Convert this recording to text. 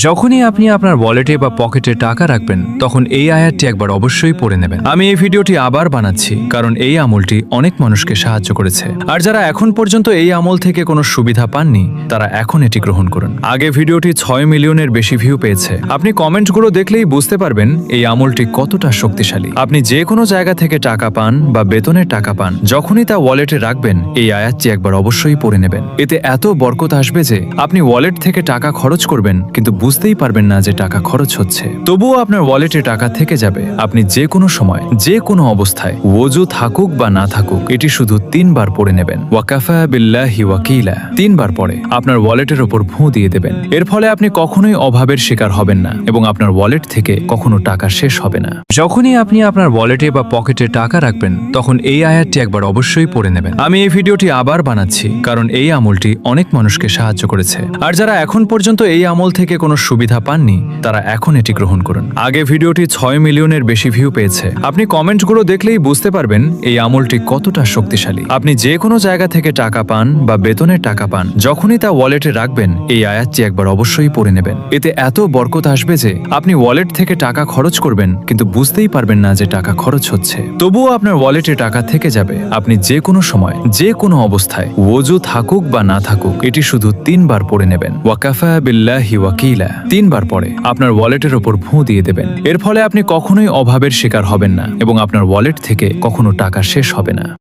যখনই আপনি আপনার ওয়ালেটে বা পকেটে টাকা রাখবেন তখন এই আয়াতটি একবার অবশ্যই পড়ে নেবেন। আমি এই ভিডিওটি আবার বানাচ্ছি কারণ এই আমলটি অনেক মানুষকে সাহায্য করেছে। আর যারা এখন পর্যন্ত এই আমল থেকে কোনো সুবিধা পাননি তারা এখন এটি গ্রহণ করুন। আগে ভিডিওটি 6 মিলিয়নের বেশি ভিউ পেয়েছে। আপনি কমেন্টগুলো দেখলেই বুঝতে পারবেন এই আমলটি কতটা শক্তিশালী। আপনি যে কোনো জায়গা থেকে টাকা পান বা বেতনের টাকা পান, যখনই তা ওয়ালেটে রাখবেন এই আয়াতটি একবার অবশ্যই পড়ে নেবেন। এতে এত বরকত আসবে যে আপনি ওয়ালেট থেকে টাকা খরচ করবেন কিন্তু বুঝতেই পারবেন না যে টাকা খরচ হচ্ছে। তবুও আপনার ওয়ালেটে টাকা থেকে যাবে। আপনি যে কোনো সময় যে কোনো অবস্থায় ওযু থাকুক বা না থাকুক এটি শুধু 3 বার পড়ে নেবেন। ওয়াকাফা বিল্লাহি ওয়াকিলা 3 বার পরে আপনার ওয়ালেটের ওপর ভুঁ দিয়ে দেবেন। এর ফলে আপনি কখনোই অভাবের শিকার হবেন না এবং আপনার ওয়ালেট থেকে কখনো টাকা শেষ হবে না। যখনই আপনি আপনার ওয়ালেটে বা পকেটে টাকা রাখবেন তখন এই আয়াতটি একবার অবশ্যই পড়ে নেবেন। আমি এই ভিডিওটি আবার বানাচ্ছি কারণ এই আমলটি অনেক মানুষকে সাহায্য করেছে। আর যারা এখন পর্যন্ত এই আমল থেকে কোনো সুবিধা পাননি তারা এখন এটি গ্রহণ করুন। আগে ভিডিওটি 6 মিলিয়নের বেশি ভিউ পেয়েছে। আপনি কমেন্টগুলো দেখলেই বুঝতে পারবেন এই আমলটি কতটা শক্তিশালী। আপনি যে কোনো জায়গা থেকে টাকা পান বা বেতনের টাকা পান, যখনই তা ওয়ালেটে রাখবেন এই আয়াতটি একবার অবশ্যই পড়ে নেবেন। এতে এত বরকত আসবে যে আপনি ওয়ালেট থেকে টাকা খরচ করবেন কিন্তু বুঝতেই পারবেন না যে টাকা খরচ হচ্ছে। তবুও আপনার ওয়ালেটে টাকা থেকে যাবে। আপনি যে কোনো সময় যে কোনো অবস্থায় ওযু থাকুক বা না থাকুক এটি শুধু 3 বার পড়ে নেবেন। ওয়াকাফা বিল্লাহি ওয়াকিলা 3 বার পরে আপনার ওয়ালেটের ওপর ভুঁ দিয়ে দেবেন। এর ফলে আপনি কখনোই অভাবের শিকার হবেন না এবং আপনার ওয়ালেট থেকে কখনো টাকা শেষ হবে না।